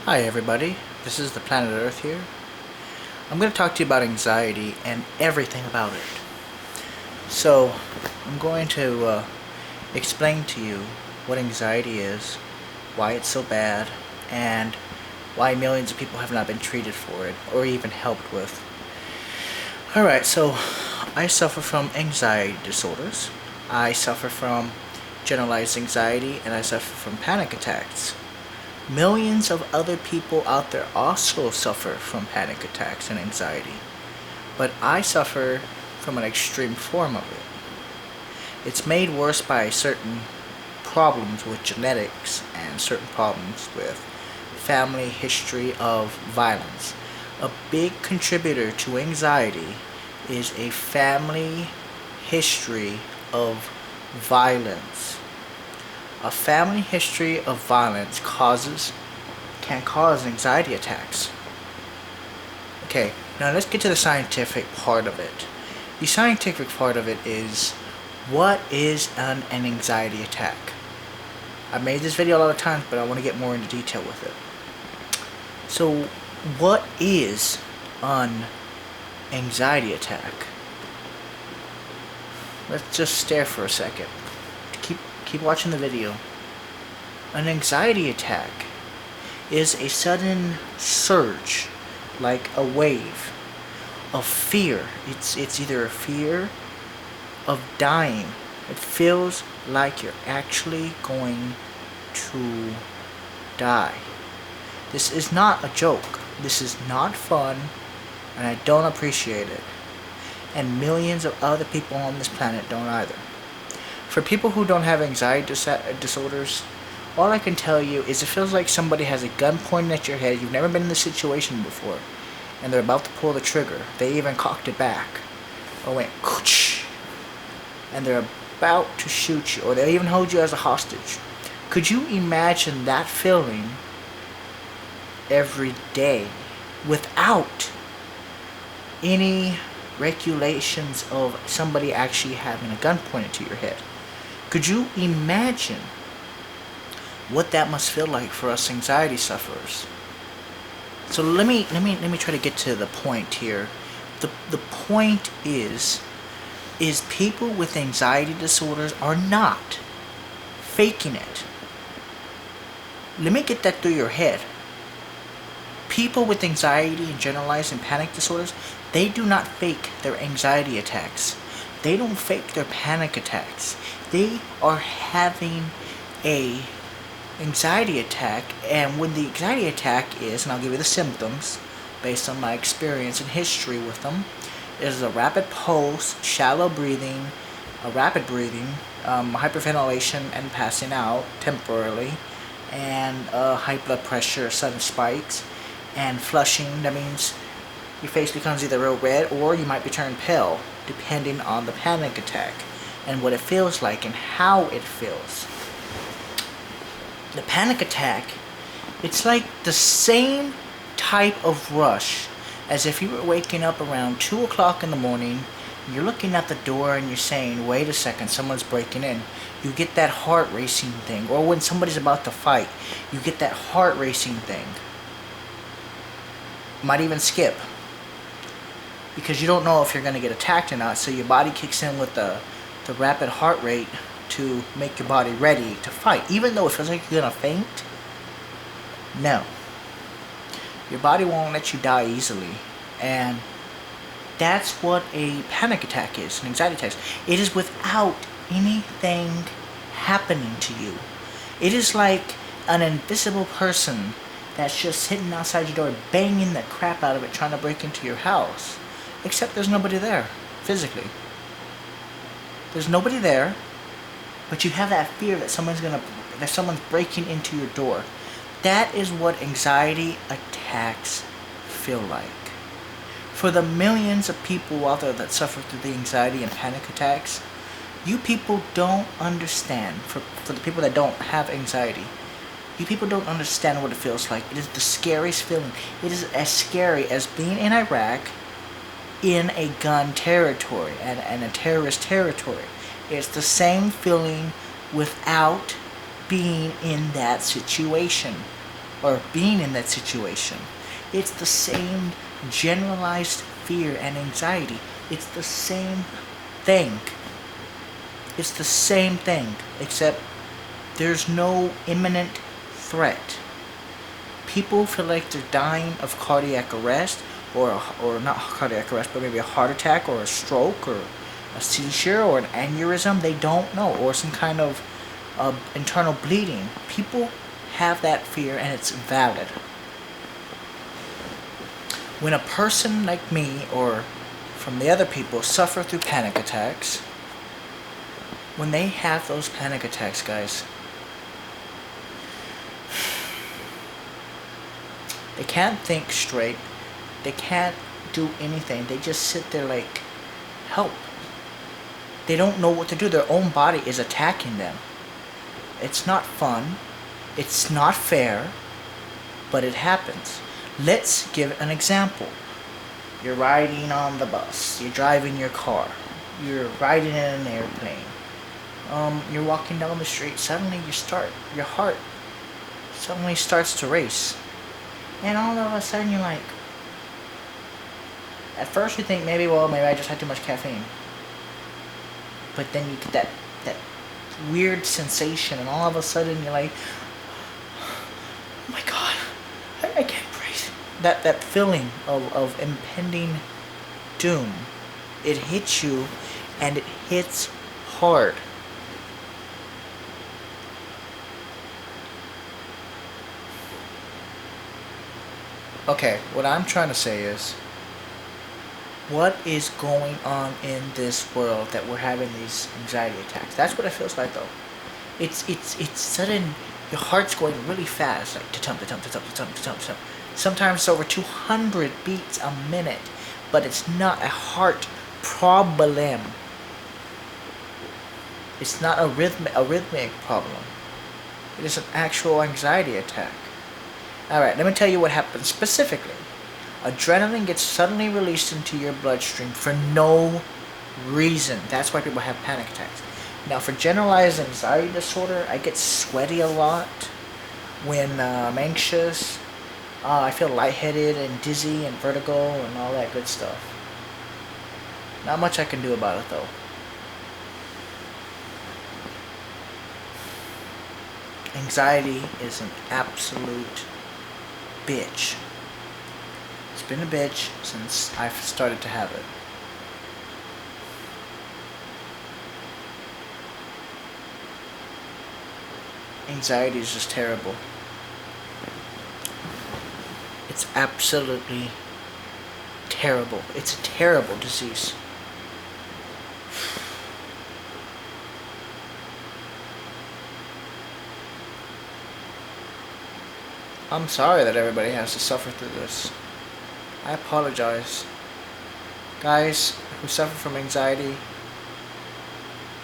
Hi everybody, this is the Planet Earth here. I'm going to talk to you about anxiety and everything about it. So, I'm going to explain to you what anxiety is, why it's so bad, and why millions of people have not been treated for it or even helped with. Alright, so I suffer from anxiety disorders. I suffer from generalized anxiety, and I suffer from panic attacks. Millions of other people out there also suffer from panic attacks and anxiety, but I suffer from an extreme form of it. It's made worse by certain problems with genetics and certain problems with family history of violence. A big contributor to anxiety is a family history of violence. A family history of violence can cause anxiety attacks. Okay, now let's get to the scientific part of it. The scientific part of it is, what is an anxiety attack? I've made this video a lot of times, but I want to get more into detail with it. So, what is an anxiety attack? Let's just stare for a second. Keep watching the video. An anxiety attack is a sudden surge, like a wave, of fear. It's either a fear of dying. It feels like you're actually going to die. This is not a joke. This is not fun, and I don't appreciate it. And millions of other people on this planet don't either. For people who don't have anxiety disorders, all I can tell you is it feels like somebody has a gun pointed at your head. You've never been in this situation before, and they're about to pull the trigger. They even cocked it back, or went kooch, and they're about to shoot you, or they even hold you as a hostage. Could you imagine that feeling every day without any regulations of somebody actually having a gun pointed to your head? Could you imagine what that must feel like for us anxiety sufferers? So let me try to get to the point here. The point is people with anxiety disorders are not faking it. Let me get that through your head. People with anxiety and generalized and panic disorders, they do not fake their anxiety attacks. They don't fake their panic attacks. They are having a anxiety attack, and when the anxiety attack is, and I'll give you the symptoms based on my experience and history with them, is a rapid pulse, shallow breathing, a rapid breathing, hyperventilation and passing out temporarily, and high blood pressure, sudden spikes, and flushing. That means your face becomes either real red or you might be turned pale, depending on the panic attack and what it feels like and how it feels. The panic attack, it's like the same type of rush as if you were waking up around 2 o'clock in the morning. You're looking at the door and you're saying, wait a second, someone's breaking in. You get that heart racing thing. Or when somebody's about to fight, you get that heart racing thing. Might even skip, because you don't know if you're going to get attacked or not, so your body kicks in with the rapid heart rate to make your body ready to fight. Even though it feels like you're going to faint, no. Your body won't let you die easily. And that's what a panic attack is, an anxiety attack. It is without anything happening to you. It is like an invisible person that's just sitting outside your door banging the crap out of it, trying to break into your house. Except there's nobody there, physically. There's nobody there, but you have that fear that someone's breaking into your door. That is what anxiety attacks feel like. For the millions of people out there that suffer through the anxiety and panic attacks, you people don't understand. For the people that don't have anxiety, you people don't understand what it feels like. It is the scariest feeling. It is as scary as being in Iraq in a gun territory and a terrorist territory. It's the same feeling without being in that situation. or being in that situation. It's the same generalized fear and anxiety. It's the same thing. It's the same thing, except there's no imminent threat. People feel like they're dying of cardiac arrest, or not cardiac arrest, but maybe a heart attack or a stroke or a seizure or an aneurysm. They don't know, or some kind of internal bleeding. People have that fear, and it's valid. When a person like me or from the other people suffer through panic attacks, when they have those panic attacks, guys, they can't think straight. They can't do anything. They just sit there like, help. They don't know what to do. Their own body is attacking them. It's not fun. It's not fair. But it happens. Let's give an example. You're riding on the bus. You're driving your car. You're riding in an airplane. You're walking down the street. Suddenly your heart suddenly starts to race. And all of a sudden you're like, at first you think maybe I just had too much caffeine. But then you get that weird sensation, and all of a sudden you're like, oh my God, I can't breathe. That feeling of impending doom. It hits you, and it hits hard. Okay, what I'm trying to say is, what is going on in this world that we're having these anxiety attacks? That's what it feels like, though. It's sudden. Your heart's going really fast, like ta-tum, ta-tum, ta-tum, ta-tum, ta-tum, ta-tum. Sometimes it's over 200 beats a minute, but it's not a heart problem. It's not a rhythmic problem. It is an actual anxiety attack. Alright, let me tell you what happens specifically. Adrenaline gets suddenly released into your bloodstream for no reason. That's why people have panic attacks. Now, for generalized anxiety disorder, I get sweaty a lot when I'm anxious. I feel lightheaded and dizzy and vertigo and all that good stuff. Not much I can do about it, though. Anxiety is an absolute bitch. It's been a bitch since I've started to have it. Anxiety is just terrible. It's absolutely terrible. It's a terrible disease. I'm sorry that everybody has to suffer through this. I apologize. Guys who suffer from anxiety,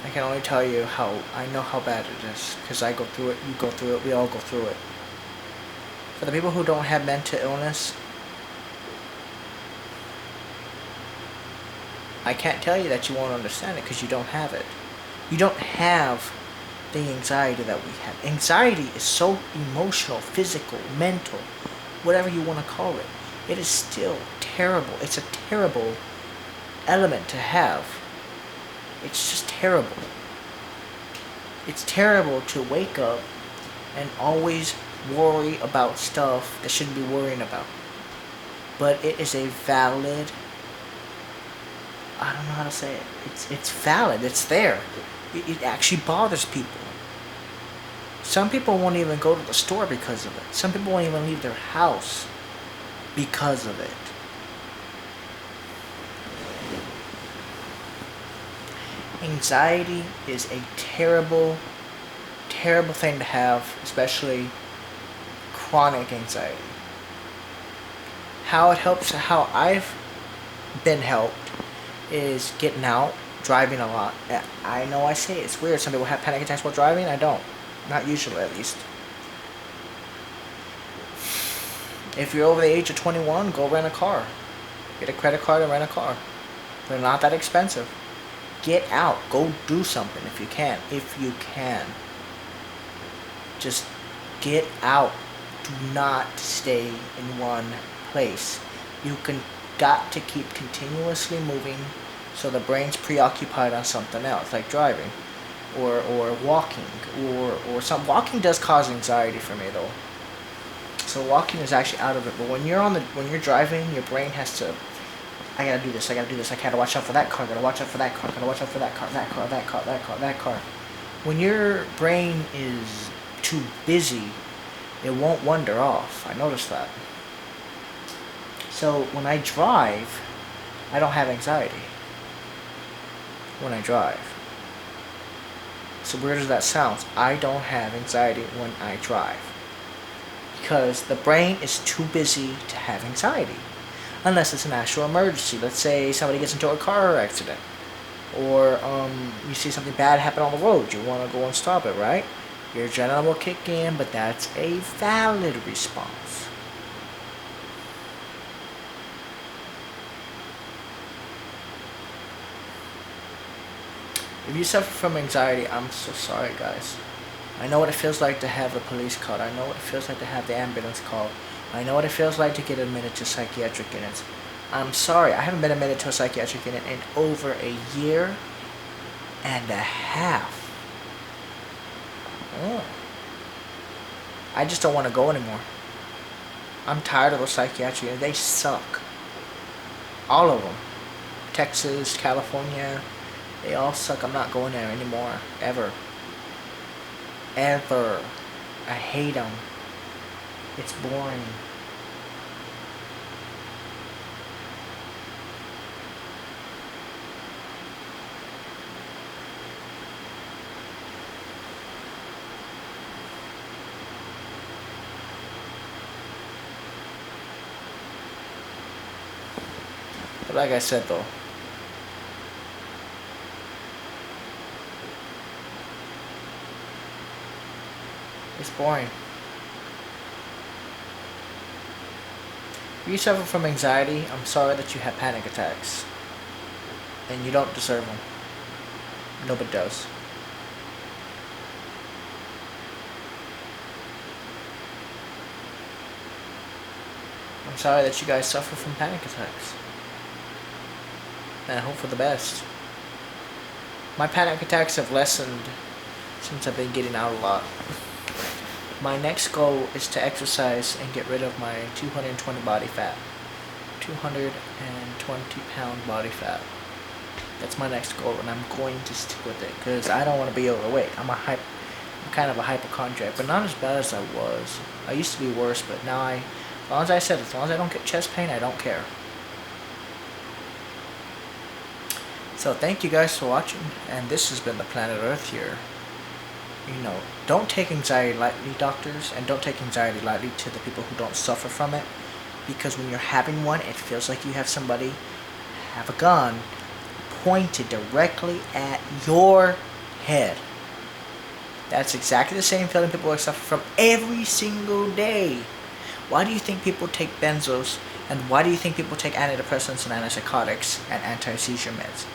I can only tell you I know how bad it is, because I go through it, you go through it, we all go through it. For the people who don't have mental illness, I can't tell you that you won't understand it, because you don't have it. You don't have the anxiety that we have. Anxiety is so emotional, physical, mental, whatever you want to call it. It is still terrible. It's a terrible element to have. It's just terrible. It's terrible to wake up and always worry about stuff that shouldn't be worrying about. But it is a valid, I don't know how to say it. It's valid. It's there. It actually bothers people. Some people won't even go to the store because of it. Some people won't even leave their house because of it. Anxiety is a terrible, terrible thing to have, especially chronic anxiety. How it helps, how I've been helped, is getting out, driving a lot. I know I say it's weird. Some people have panic attacks while driving. I don't. Not usually, at least. If you're over the age of 21, go rent a car. Get a credit card and rent a car. They're not that expensive. Get out. Go do something if you can. If you can. Just get out. do not stay in one place. You got to keep continuously moving, so the brain's preoccupied on something else, like driving, or walking, or some walking does cause anxiety for me though. So walking is actually out of it. But when you're driving, your brain has to. I gotta do this. I gotta watch out for that car. I gotta watch out for that car. I gotta watch out for that car. That car. When your brain is too busy, it won't wander off. I noticed that. So when I drive, I don't have anxiety. When I drive. So weird as that sounds, I don't have anxiety when I drive. Because the brain is too busy to have anxiety. Unless it's an actual emergency. Let's say somebody gets into a car accident. Or you see something bad happen on the road. You want to go and stop it, right? Your adrenaline will kick in, but that's a valid response. If you suffer from anxiety, I'm so sorry, guys. I know what it feels like to have the police called. I know what it feels like to have the ambulance called. I know what it feels like to get admitted to psychiatric units. I'm sorry, I haven't been admitted to a psychiatric unit in over a year and a half. Oh. I just don't want to go anymore. I'm tired of those psychiatric units. They suck. All of them. Texas, California, they all suck. I'm not going there anymore. Ever. Ever. I hate them. It's boring. But like I said though, it's boring. If you suffer from anxiety, I'm sorry that you have panic attacks. And you don't deserve them. Nobody does. I'm sorry that you guys suffer from panic attacks. And I hope for the best. My panic attacks have lessened since I've been getting out a lot. My next goal is to exercise and get rid of my 220 body fat. 220 pound body fat. That's my next goal, and I'm going to stick with it because I don't want to be overweight. I'm kind of a hypochondriac, but not as bad as I was. I used to be worse, but now as long as I don't get chest pain, I don't care. So thank you guys for watching, and this has been the Planet Earth here. You know, don't take anxiety lightly, doctors, and don't take anxiety lightly to the people who don't suffer from it, because when you're having one, it feels like you have somebody have a gun pointed directly at your head. That's exactly the same feeling people suffer from every single day. Why do you think people take benzos, and why do you think people take antidepressants and antipsychotics and anti-seizure meds?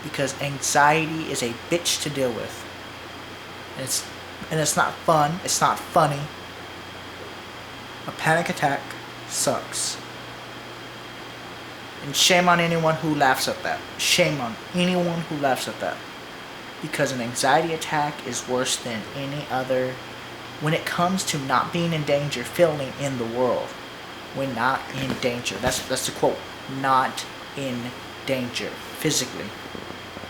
Because anxiety is a bitch to deal with. And it's not fun. It's not funny. A panic attack sucks. And shame on anyone who laughs at that. Shame on anyone who laughs at that. Because an anxiety attack is worse than any other. When it comes to not being in danger, feeling in the world. We're not in danger. That's the quote. Not in danger. Physically.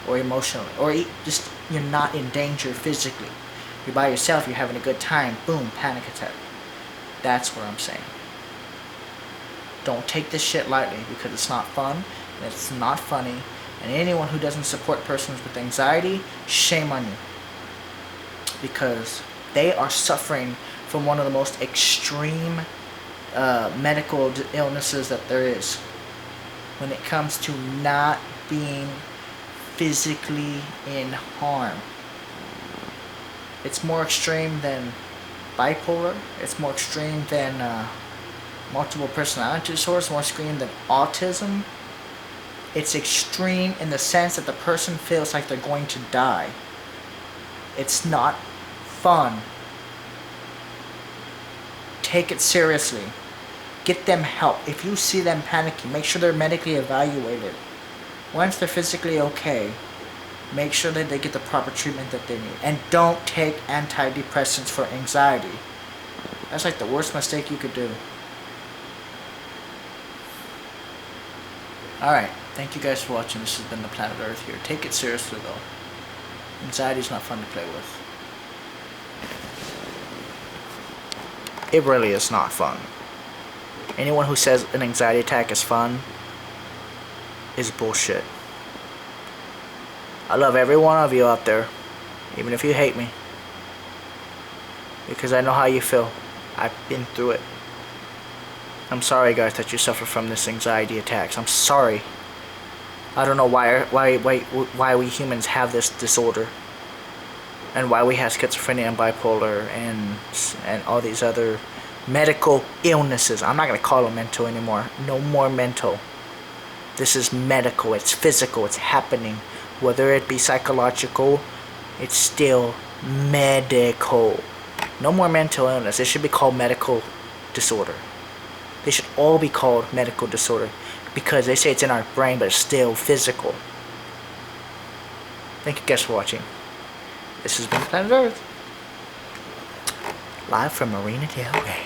Or emotionally. Or just, you're not in danger physically. You're by yourself, you're having a good time. Boom, panic attack. That's what I'm saying. Don't take this shit lightly, because it's not fun, and it's not funny, and anyone who doesn't support persons with anxiety, shame on you. Because they are suffering from one of the most extreme medical illnesses that there is. When it comes to not being physically in harm. It's more extreme than bipolar. It's more extreme than multiple personality disorder. It's more extreme than autism. It's extreme in the sense that the person feels like they're going to die. It's not fun. take it seriously. Get them help. If you see them panicking, make sure they're medically evaluated. Once they're physically okay, make sure that they get the proper treatment that they need. And don't take antidepressants for anxiety. That's like the worst mistake you could do. Alright, thank you guys for watching. This has been the Planet Earth here. Take it seriously though. Anxiety is not fun to play with. It really is not fun. Anyone who says an anxiety attack is fun is bullshit. I love every one of you out there, even if you hate me, because I know how you feel. I've been through it. I'm sorry, guys, that you suffer from this anxiety attacks. I'm sorry. I don't know why we humans have this disorder, and why we have schizophrenia and bipolar and all these other medical illnesses. I'm not gonna call them mental anymore. No more mental. This is medical. It's physical. It's happening. Whether it be psychological, it's still medical. No more mental illness. It should be called medical disorder. They should all be called medical disorder, because they say it's in our brain, but it's still physical. Thank you guys for watching. This has been Planet Earth, live from Marina Del Rey.